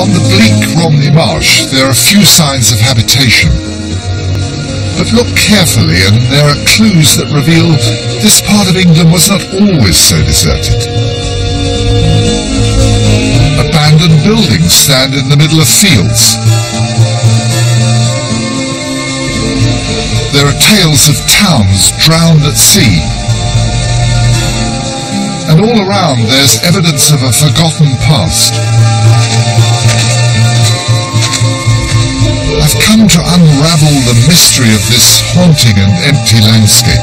On the bleak Romney Marsh there are few signs of habitation. But look carefully and there are clues that reveal this part of England was not always so deserted. Abandoned buildings stand in the middle of fields. There are tales of towns drowned at sea. And all around there's evidence of a forgotten past. I've come to unravel the mystery of this haunting and empty landscape.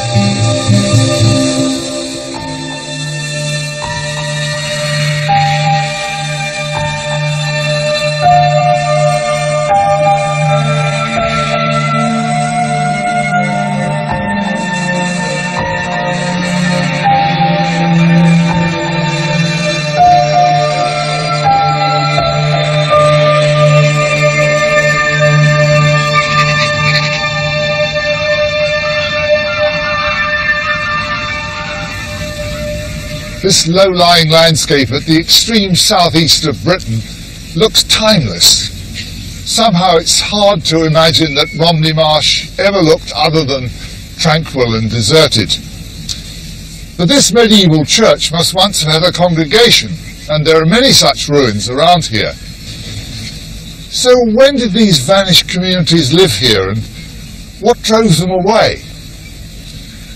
This low-lying landscape at the extreme southeast of Britain looks timeless. Somehow it's hard to imagine that Romney Marsh ever looked other than tranquil and deserted. But this medieval church must once have had a congregation, and there are many such ruins around here. So when did these vanished communities live here, and what drove them away?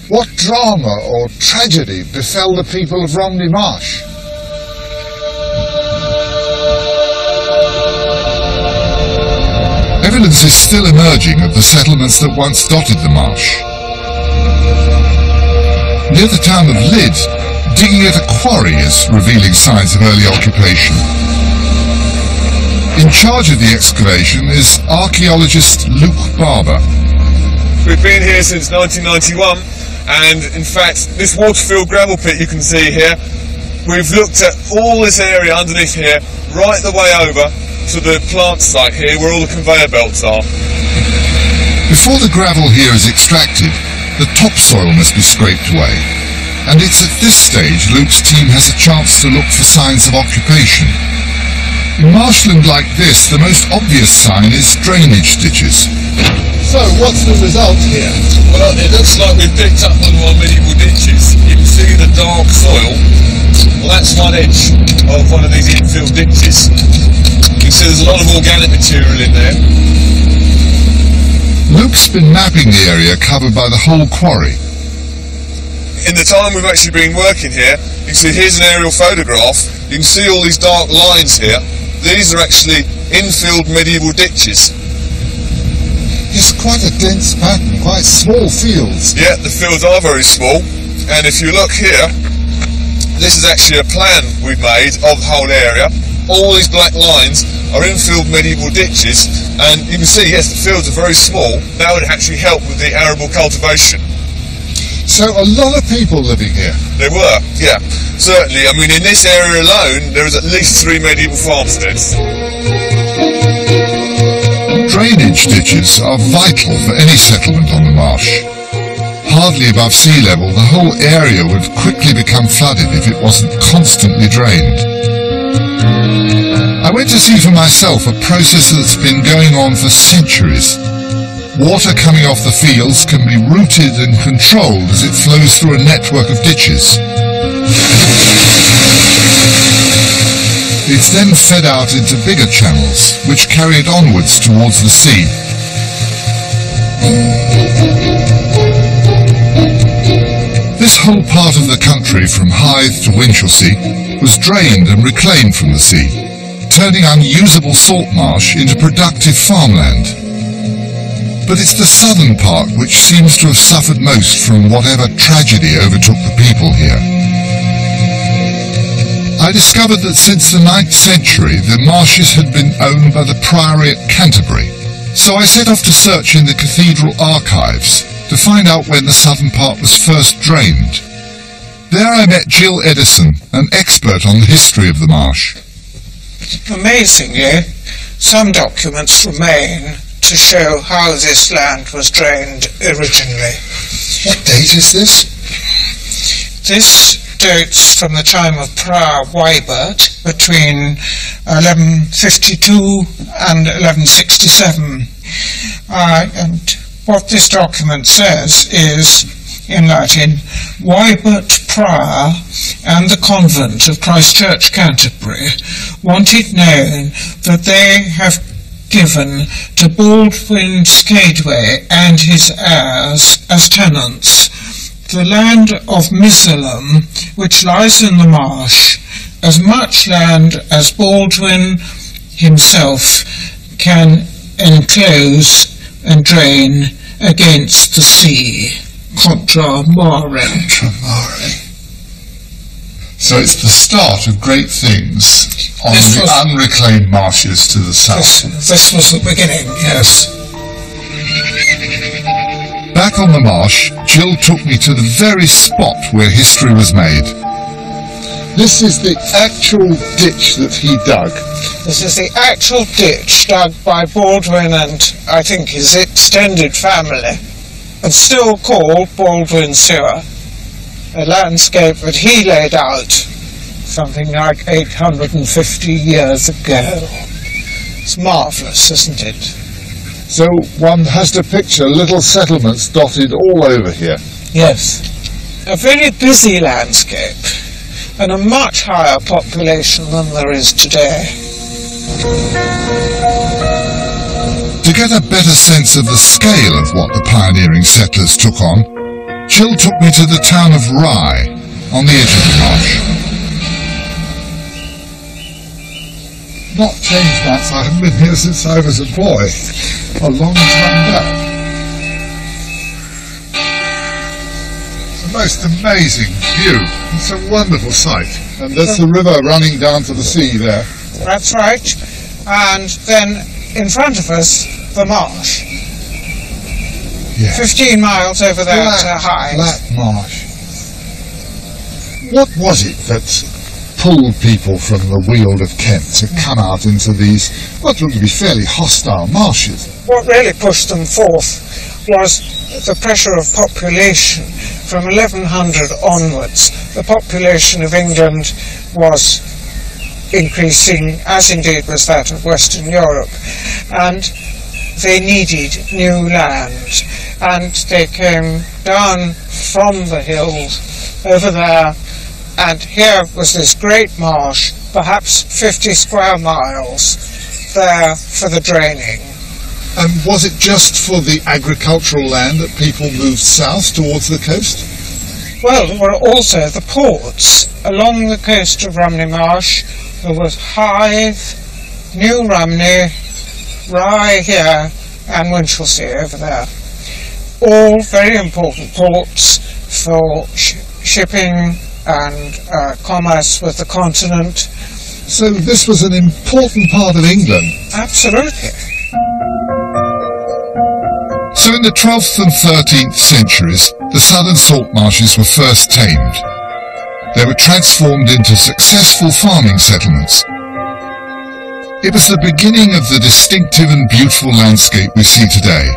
What drama or tragedy befell the people of Romney Marsh? Evidence is still emerging of the settlements that once dotted the marsh. Near the town of Lydd, digging at a quarry is revealing signs of early occupation. In charge of the excavation is archaeologist Luke Barber. We've been here since 1991. And in fact, this water-filled gravel pit you can see here, we've looked at all this area underneath here, right the way over to the plant site here where all the conveyor belts are. Before the gravel here is extracted, the topsoil must be scraped away. And it's at this stage Luke's team has a chance to look for signs of occupation. In marshland like this, the most obvious sign is drainage ditches. So, what's the result here? Well, it looks like we've picked up one of our medieval ditches. You can see the dark soil. Well, that's one edge of one of these infill ditches. You can see there's a lot of organic material in there. Luke's been mapping the area covered by the whole quarry. In the time we've actually been working here, you can see here's an aerial photograph. You can see all these dark lines here. These are actually infilled medieval ditches. It's quite a dense pattern, quite small fields. Yeah, the fields are very small, and if you look here, this is actually a plan we've made of the whole area. All these black lines are infilled medieval ditches, and you can see, yes, the fields are very small. That would actually help with the arable cultivation. So a lot of people living here? There were, yeah, certainly. I mean, in this area alone, there is at least 3 medieval farmsteads. Drainage ditches are vital for any settlement on the marsh. Hardly above sea level, the whole area would quickly become flooded if it wasn't constantly drained. I went to see for myself a process that's been going on for centuries. Water coming off the fields can be routed and controlled as it flows through a network of ditches. It's then fed out into bigger channels, which carry it onwards towards the sea. This whole part of the country, from Hythe to Winchelsea, was drained and reclaimed from the sea, turning unusable salt marsh into productive farmland. But it's the southern part which seems to have suffered most from whatever tragedy overtook the people here. I discovered that since the 9th century the marshes had been owned by the Priory at Canterbury, so I set off to search in the cathedral archives to find out when the southern part was first drained. There I met Jill Edison, an expert on the history of the marsh. Amazingly, some documents remain to show how this land was drained originally. What date is this? This dates from the time of Prior Wybert between 1152 and 1167. And what this document says is, in Latin, Wybert Prior and the convent of Christ Church, Canterbury, want it known that they have given to Baldwin Skadeway and his heirs as tenants the land of Misalum, which lies in the marsh, as much land as Baldwin himself can enclose and drain against the sea. Contra mare. So it's the start of great things on the unreclaimed marshes to the south. This was the beginning, yes. Back on the marsh, Jill took me to the very spot where history was made. This is the actual ditch that he dug. This is the actual ditch dug by Baldwin and, I think, his extended family, and still called Baldwin Sewer, a landscape that he laid out something like 850 years ago. It's marvellous, isn't it? So one has to picture little settlements dotted all over here. Yes. A very busy landscape, and a much higher population than there is today. To get a better sense of the scale of what the pioneering settlers took on, Jill took me to the town of Rye, on the edge of the marsh. Not changed much. I haven't been here since I was a boy. A long time back. It's a most amazing view. It's a wonderful sight. And there's the river running down to the sea there. That's right. And then in front of us, the marsh. Yeah. 15 miles over there to Hythe. Flat marsh. What was it that pulled people from the Weald of Kent to come out into these, what looked to be fairly hostile marshes? What really pushed them forth was the pressure of population. From 1100 onwards, the population of England was increasing, as indeed was that of Western Europe, and they needed new land, and they came down from the hills over there, and here was this great marsh, perhaps 50 square miles, there for the draining. And was it just for the agricultural land that people moved south towards the coast? Well, there were also the ports. Along the coast of Rumney Marsh, there was Hythe, New Rumney, Rye here, and Winchelsea over there. All very important ports for shipping and commerce with the continent. So this was an important part of England. Absolutely. So in the 12th and 13th centuries, the southern salt marshes were first tamed. They were transformed into successful farming settlements. It was the beginning of the distinctive and beautiful landscape we see today.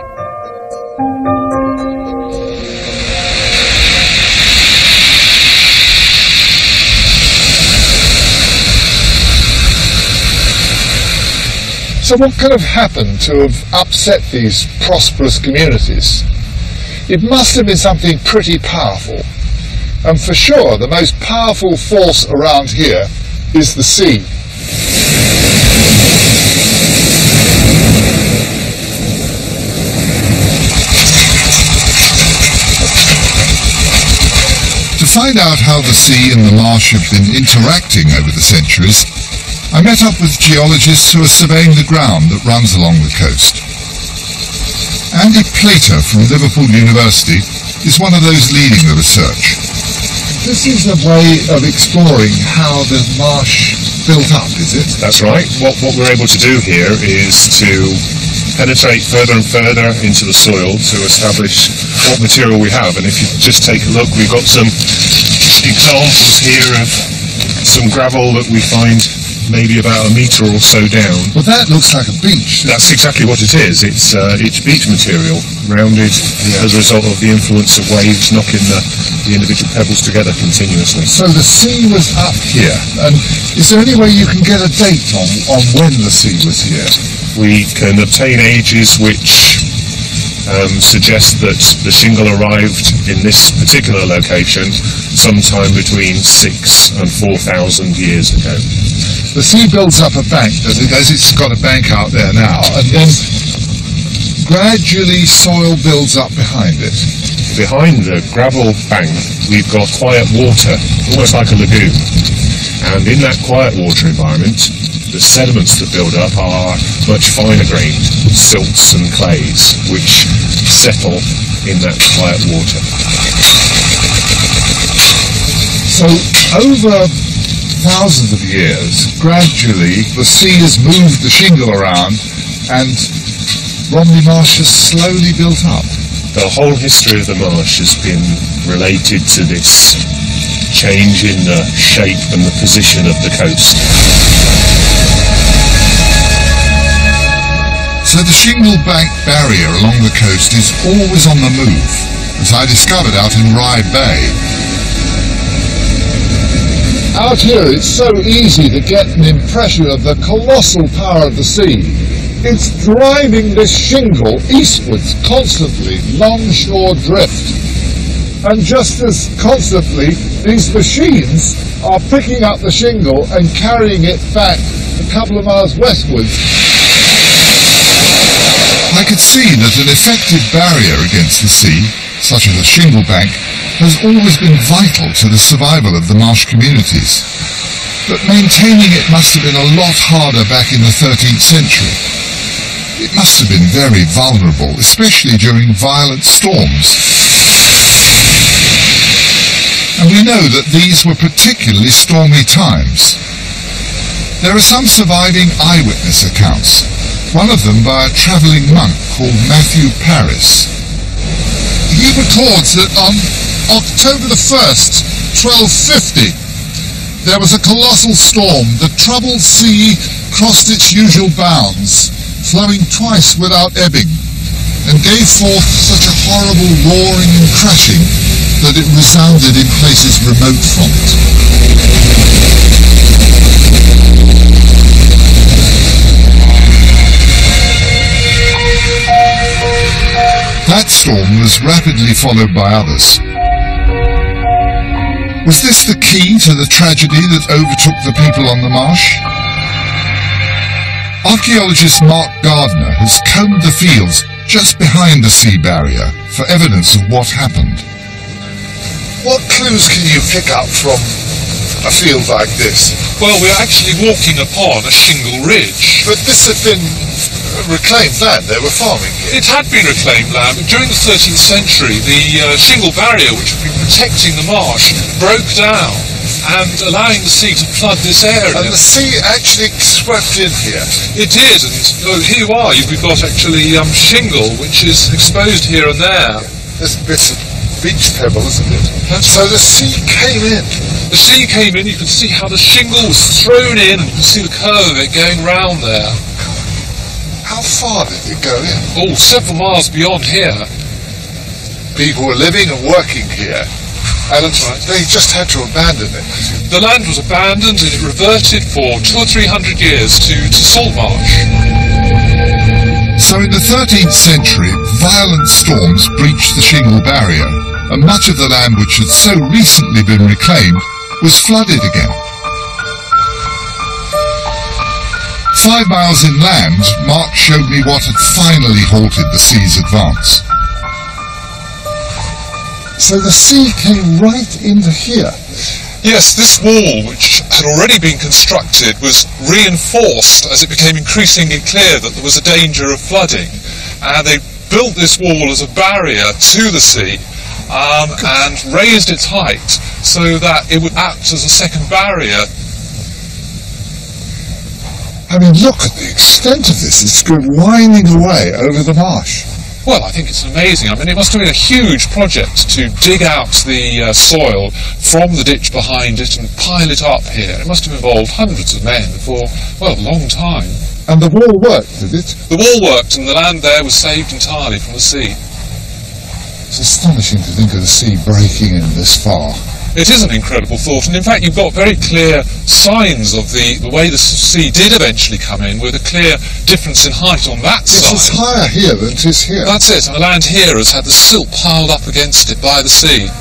So what could have happened to have upset these prosperous communities? It must have been something pretty powerful. And for sure, the most powerful force around here is the sea. To find out how the sea and the marsh have been interacting over the centuries, I met up with geologists who are surveying the ground that runs along the coast. Andy Plater from Liverpool University is one of those leading the research. This is a way of exploring how the marsh built up, is it? That's right. What we're able to do here is to penetrate further and further into the soil to establish what material we have. And if you just take a look, we've got some examples here of some gravel that we find maybe about a metre or so down. Well, that looks like a beach. That's exactly what it is. It's beach material, rounded as a result of the influence of waves knocking the individual pebbles together continuously. So the sea was up here, and is there any way you can get a date on when the sea was here? We can obtain ages which suggest that the shingle arrived in this particular location sometime between 6,000 and 4,000 years ago. The sea builds up a bank, as it's got a bank out there now, and then gradually soil builds up behind it. Behind the gravel bank, we've got quiet water, almost like a lagoon. And in that quiet water environment, the sediments that build up are much finer grained, silts and clays, which settle in that quiet water. So over thousands of years, gradually the sea has moved the shingle around and Romney Marsh has slowly built up. The whole history of the marsh has been related to this change in the shape and the position of the coast. So the shingle bank barrier along the coast is always on the move, as I discovered out in Rye Bay. Out here it's so easy to get an impression of the colossal power of the sea. It's driving this shingle eastwards constantly, longshore drift. And just as constantly, these machines are picking up the shingle and carrying it back a couple of miles westwards. I could see that an effective barrier against the sea, such as a shingle bank, has always been vital to the survival of the marsh communities. But maintaining it must have been a lot harder back in the 13th century. It must have been very vulnerable, especially during violent storms. And we know that these were particularly stormy times. There are some surviving eyewitness accounts, one of them by a travelling monk called Matthew Paris. He records that on October the 1st, 1250, there was a colossal storm. The troubled sea crossed its usual bounds, flowing twice without ebbing, and gave forth such a horrible roaring and crashing that it resounded in places remote from it. That storm was rapidly followed by others. Was this the key to the tragedy that overtook the people on the marsh? Archaeologist Mark Gardner has combed the fields just behind the sea barrier for evidence of what happened. What clues can you pick up from a field like this? Well, we're actually walking upon a shingle ridge. But this had been reclaimed land, they were farming here. It had been reclaimed land, but during the 13th century, the shingle barrier, which had been protecting the marsh, broke down and allowing the sea to flood this area. And the sea actually swept in here. It did, and here you are, we've got actually shingle, which is exposed here and there. There's bits of beach pebble, isn't it? So the sea came in. The sea came in, you can see how the shingle was thrown in, and you can see the curve of it going round there. How far did it go in? Oh, several miles beyond here. People were living and working here, and they just had to abandon it. The land was abandoned and it reverted for 200 or 300 years to salt marsh. So in the 13th century, violent storms breached the shingle barrier, and much of the land which had so recently been reclaimed was flooded again. 5 miles inland, Mark showed me what had finally halted the sea's advance. So the sea came right into here. Yes, this wall, which had already been constructed, was reinforced as it became increasingly clear that there was a danger of flooding. And they built this wall as a barrier to the sea and raised its height so that it would act as a second barrier. I mean, look at the extent of this. It's going winding away over the marsh. Well, I think it's amazing. I mean, it must have been a huge project to dig out the soil from the ditch behind it and pile it up here. It must have involved hundreds of men for, well, a long time. And the wall worked, did it? The wall worked and the land there was saved entirely from the sea. It's astonishing to think of the sea breaking in this far. It is an incredible thought, and in fact you've got very clear signs of the way the sea did eventually come in, with a clear difference in height on that side. It's higher here than it is here. That's it, and the land here has had the silt piled up against it by the sea.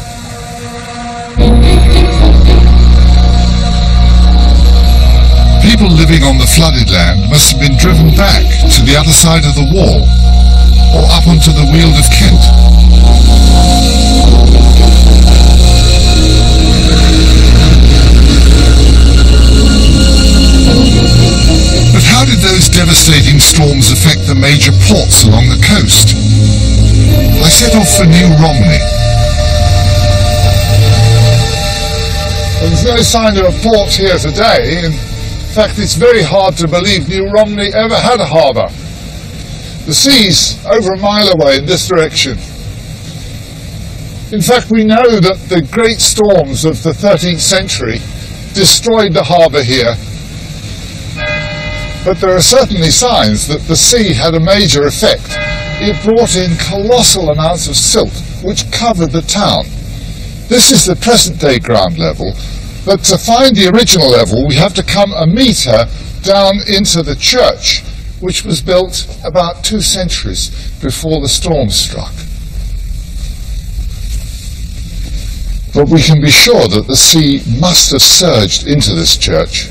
People living on the flooded land must have been driven back to the other side of the wall, or up onto the Weald of Kent. But how did those devastating storms affect the major ports along the coast? I set off for New Romney. There's no sign of a port here today. In fact, it's very hard to believe New Romney ever had a harbour. The sea's over a mile away in this direction. In fact, we know that the great storms of the 13th century destroyed the harbour here. But there are certainly signs that the sea had a major effect. It brought in colossal amounts of silt, which covered the town. This is the present-day ground level, but to find the original level, we have to come a metre down into the church, which was built about 2 centuries before the storm struck. But we can be sure that the sea must have surged into this church.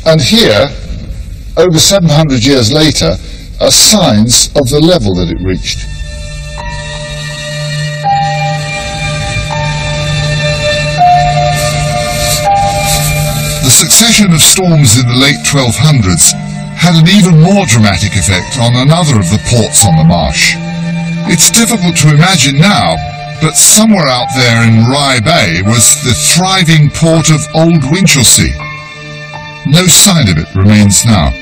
And here, over 700 years later, are signs of the level that it reached. The succession of storms in the late 1200s had an even more dramatic effect on another of the ports on the Marsh. It's difficult to imagine now, but somewhere out there in Rye Bay was the thriving port of Old Winchelsea. No sign of it remains now.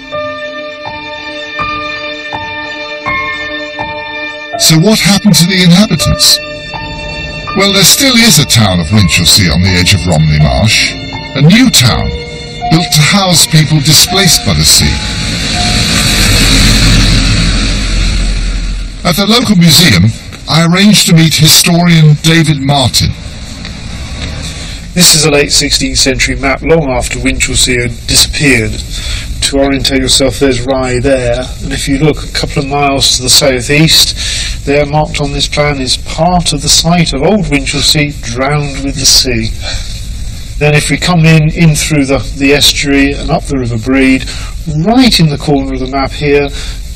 So what happened to the inhabitants? Well, there still is a town of Winchelsea on the edge of Romney Marsh. A new town, built to house people displaced by the sea. At the local museum, I arranged to meet historian David Martin. This is a late 16th century map, long after Winchelsea had disappeared. To orientate yourself, there's Rye there, and if you look a couple of miles to the southeast, there marked on this plan is part of the site of Old Winchelsea, drowned with the sea. Then if we come in through the estuary and up the River Brede, right in the corner of the map here,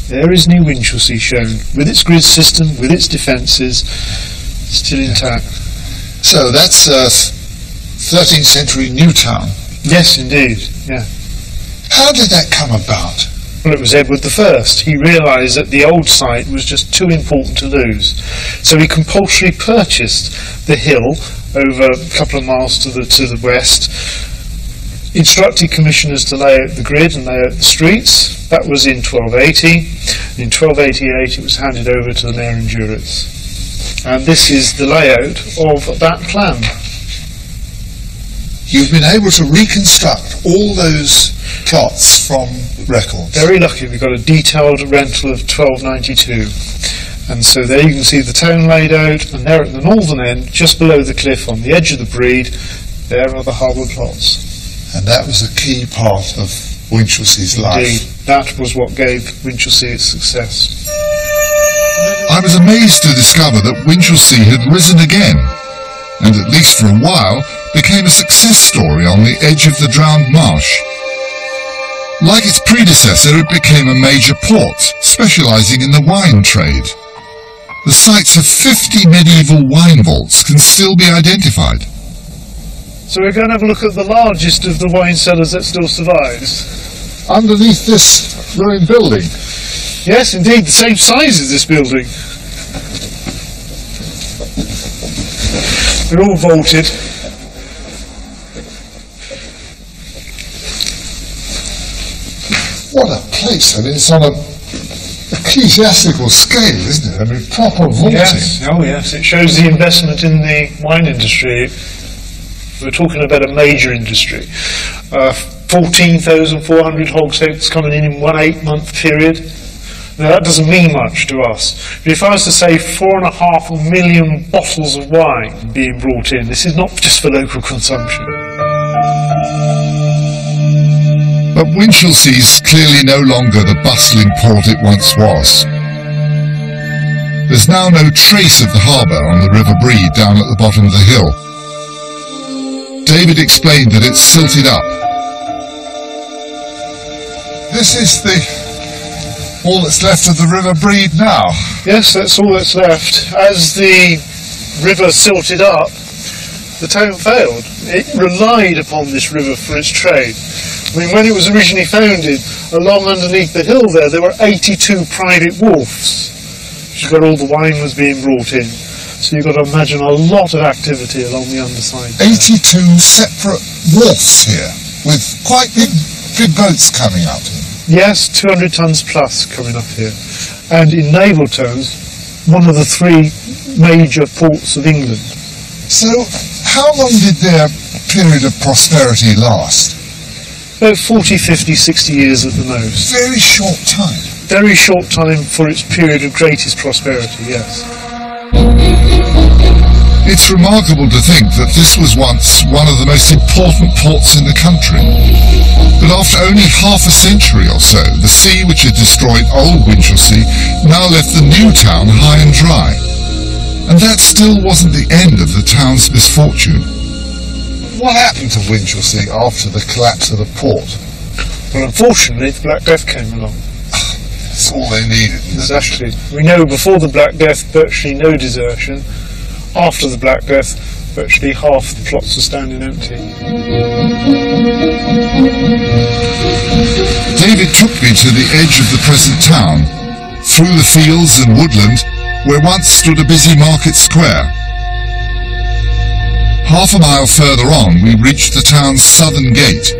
there is New Winchelsea shown, with its grid system, with its defences, still intact. So that's 13th century new town. Yes, indeed, yeah. How did that come about? Well, it was Edward I. He realised that the old site was just too important to lose. So he compulsorily purchased the hill over a couple of miles to the west, instructed commissioners to lay out the grid and lay out the streets. That was in 1280. In 1288 it was handed over to the Mayor and Jurates. And this is the layout of that plan. You've been able to reconstruct all those plots from records. Very lucky, we've got a detailed rental of 1292. And so there you can see the town laid out, and there at the northern end, just below the cliff on the edge of the Brede, there are the harbour plots. And that was a key part of Winchelsea's life. Indeed, that was what gave Winchelsea its success. I was amazed to discover that Winchelsea had risen again, and at least for a while, became a success story on the edge of the drowned marsh. Like its predecessor, it became a major port, specialising in the wine trade. The sites of 50 medieval wine vaults can still be identified. So we're going to have a look at the largest of the wine cellars that still survives. Underneath this ruined building. Yes, indeed, the same size as this building. They're all vaulted. What a place! I mean, it's on a ecclesiastical scale, isn't it? I mean, proper vaulting. Yes, oh yes, it shows the investment in the wine industry. We're talking about a major industry. 14,400 hogsheads coming in 1 8-month period. Now that doesn't mean much to us. But if I was to say 4.5 million bottles of wine being brought in, this is not just for local consumption. But Winchelsea is clearly no longer the bustling port it once was. There's now no trace of the harbour on the River Bree down at the bottom of the hill. David explained that it's silted up. This is all that's left of the River Bree now. Yes, that's all that's left. As the river silted up, the town failed. It relied upon this river for its trade. I mean, when it was originally founded, along underneath the hill there were 82 private wharfs. You've got all the wine was being brought in. So you've got to imagine a lot of activity along the underside. 82 separate wharfs here, with quite big boats coming out here. Yes, 200 tons plus coming up here. And in naval terms, one of the 3 major ports of England. So, how long did their period of prosperity last? About 40, 50, 60 years at the most. Very short time. Very short time for its period of greatest prosperity, yes. It's remarkable to think that this was once one of the most important ports in the country. But after only half a century or so, the sea which had destroyed old Winchelsea now left the new town high and dry. And that still wasn't the end of the town's misfortune. What happened to Winchelsea after the collapse of the port? Well, unfortunately, the Black Death came along. That's all they needed. Exactly. We know before the Black Death, virtually no desertion. After the Black Death, virtually half the plots are standing empty. David took me to the edge of the present town, through the fields and woodland where once stood a busy market square. Half a mile further on, we reached the town's southern gate.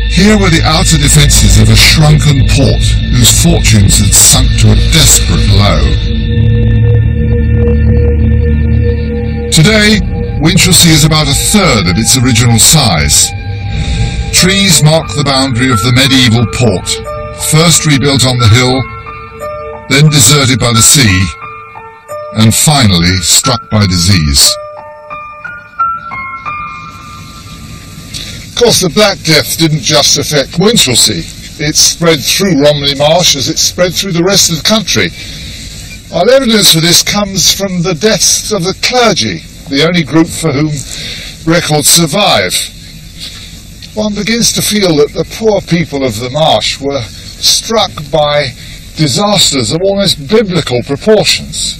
Here were the outer defences of a shrunken port whose fortunes had sunk to a desperate low. Today, Winchelsea is about 1/3 of its original size. Trees mark the boundary of the medieval port, first rebuilt on the hill, then deserted by the sea, and finally struck by disease. Of course, the Black Death didn't just affect Winchelsea. It spread through Romney Marsh as it spread through the rest of the country. Our evidence for this comes from the deaths of the clergy, the only group for whom records survive. One begins to feel that the poor people of the marsh were struck by disasters of almost biblical proportions.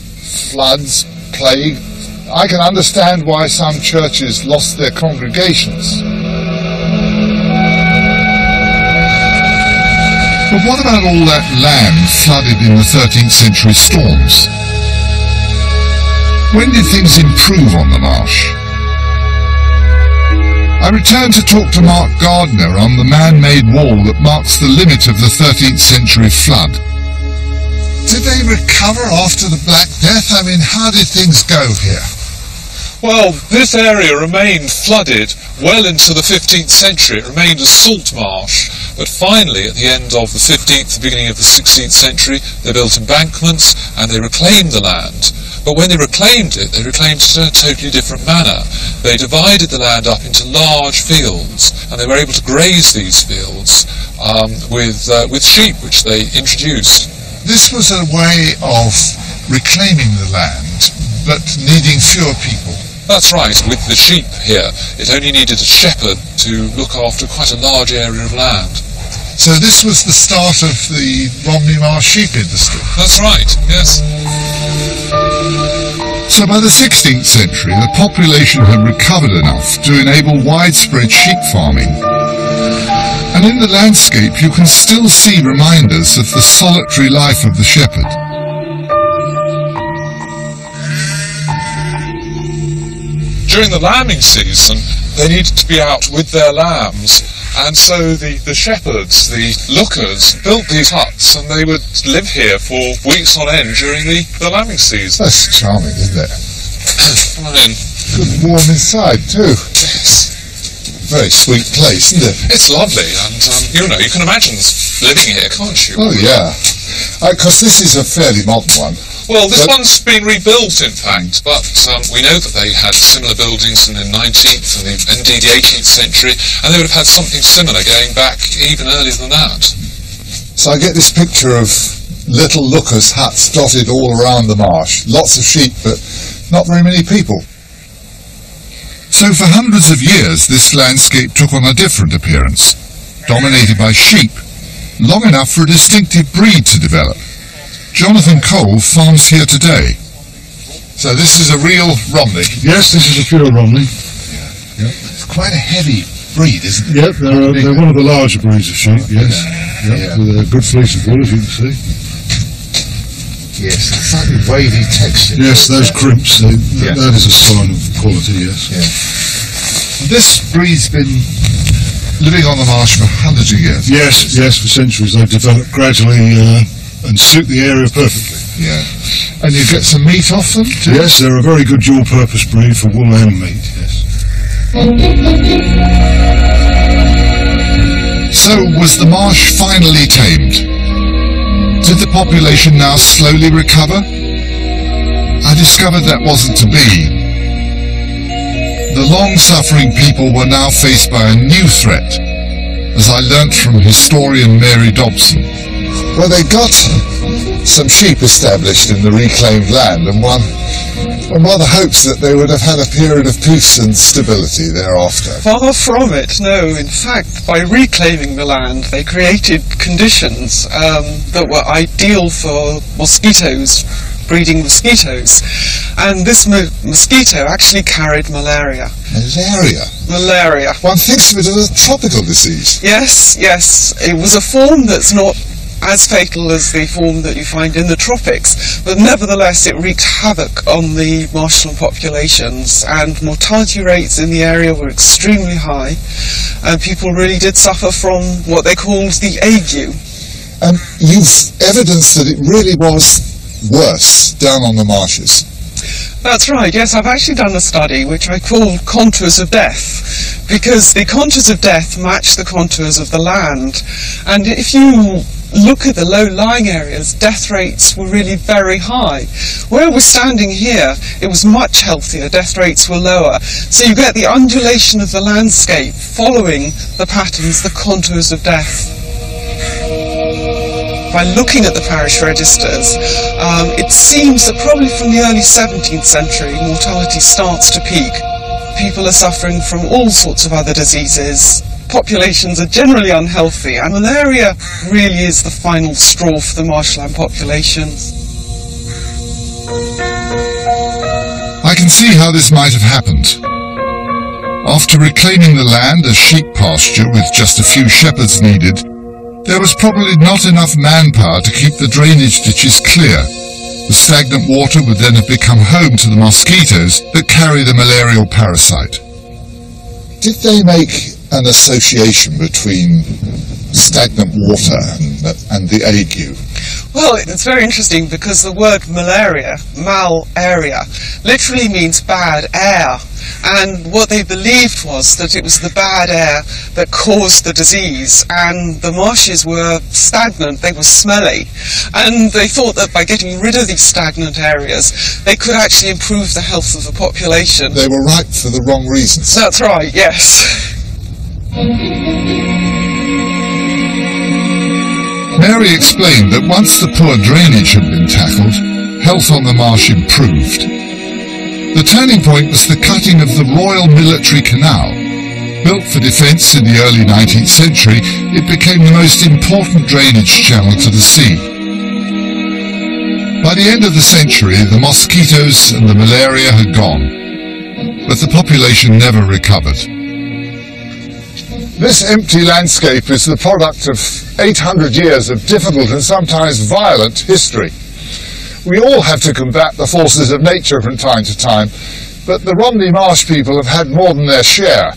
Floods, plague. I can understand why some churches lost their congregations. But what about all that land flooded in the 13th century storms? When did things improve on the marsh? I returned to talk to Mark Gardner on the man-made wall that marks the limit of the 13th century flood. Did they recover after the Black Death? I mean, how did things go here? Well, this area remained flooded well into the 15th century. It remained a salt marsh. But finally, at the end of the 15th, the beginning of the 16th century, they built embankments and they reclaimed the land. But when they reclaimed it, they reclaimed it in a totally different manner. They divided the land up into large fields, and they were able to graze these fields with sheep, which they introduced. This was a way of reclaiming the land, but needing fewer people. That's right, with the sheep here, it only needed a shepherd to look after quite a large area of land. So this was the start of the Romney Marsh sheep industry? That's right, yes. So by the 16th century, the population had recovered enough to enable widespread sheep farming. And in the landscape you can still see reminders of the solitary life of the shepherd. During the lambing season, they needed to be out with their lambs And so the shepherds, the lookers, built these huts, and they would live here for weeks on end during the lambing season. That's charming, isn't it? Fine. Good warm inside too. Yes. Very sweet place, isn't it? It's lovely, and you know, you can imagine living here, can't you? Oh yeah. Because this is a fairly modern one. Well, this one's been rebuilt, in fact, but we know that they had similar buildings in the 19th and indeed the 18th century, and they would have had something similar going back even earlier than that. So I get this picture of little lookers' huts dotted all around the marsh. Lots of sheep, but not very many people. So for hundreds of years, this landscape took on a different appearance, dominated by sheep, long enough for a distinctive breed to develop. Jonathan Cole farms here today. So this is a real Romney. Yes, this is a pure Romney. Yeah. It's quite a heavy breed, isn't it? Yep, they're one of the larger breeds of sheep, yes. Yeah. With a good fleece of wool, as you can see. Yes, slightly wavy texture. Yes, those crimps, that is a sign of quality, yes. Yeah. This breed's been living on the marsh for hundreds of years. Yes, for centuries. They've developed gradually and suit the area perfectly. Yeah. And you get some meat off them too? Yes, they're a very good dual-purpose breed for wool and meat, yes. So, was the marsh finally tamed? Did the population now slowly recover? I discovered that wasn't to be. The long-suffering people were now faced by a new threat, as I learnt from historian Mary Dobson. Well, they got some sheep established in the reclaimed land, and one rather hopes that they would have had a period of peace and stability thereafter. Far from it, no. In fact, by reclaiming the land, they created conditions that were ideal for mosquitoes, breeding mosquitoes. And this mosquito actually carried malaria. Malaria? One thinks of it as a tropical disease. Yes. It was a form that's not as fatal as the form that you find in the tropics, but nevertheless it wreaked havoc on the marshland populations, and mortality rates in the area were extremely high, and people really did suffer from what they called the ague. And you've evidence that it really was worse down on the marshes. That's right, yes, I've actually done a study which I called Contours of Death, because the contours of death match the contours of the land, and if you look at the low-lying areas, death rates were really very high. Where we're standing here, it was much healthier, death rates were lower. So you get the undulation of the landscape following the patterns, the contours of death. By looking at the parish registers, it seems that probably from the early 17th century, mortality starts to peak. People are suffering from all sorts of other diseases. Populations are generally unhealthy, and malaria really is the final straw for the marshland populations. I can see how this might have happened. After reclaiming the land as sheep pasture with just a few shepherds needed, there was probably not enough manpower to keep the drainage ditches clear. The stagnant water would then have become home to the mosquitoes that carry the malarial parasite. Did they make an association between stagnant water and the ague? Well, it's very interesting because the word malaria, mal-area, literally means bad air. And what they believed was that it was the bad air that caused the disease, and the marshes were stagnant, they were smelly. And they thought that by getting rid of these stagnant areas, they could actually improve the health of the population. They were ripe for the wrong reasons. That's right, yes. Mary explained that once the poor drainage had been tackled, health on the marsh improved. The turning point was the cutting of the Royal Military Canal. Built for defence in the early 19th century, it became the most important drainage channel to the sea. By the end of the century, the mosquitoes and the malaria had gone, but the population never recovered. This empty landscape is the product of 800 years of difficult and sometimes violent history. We all have to combat the forces of nature from time to time, but the Romney Marsh people have had more than their share.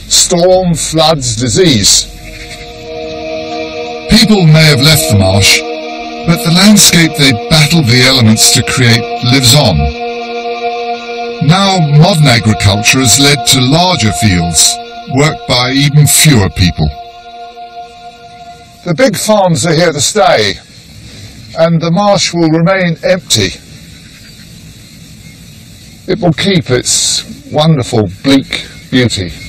storm, floods, disease. People may have left the marsh, but the landscape they battled the elements to create lives on. Now modern agriculture has led to larger fields, worked by even fewer people. The big farms are here to stay, and the marsh will remain empty. It will keep its wonderful bleak beauty.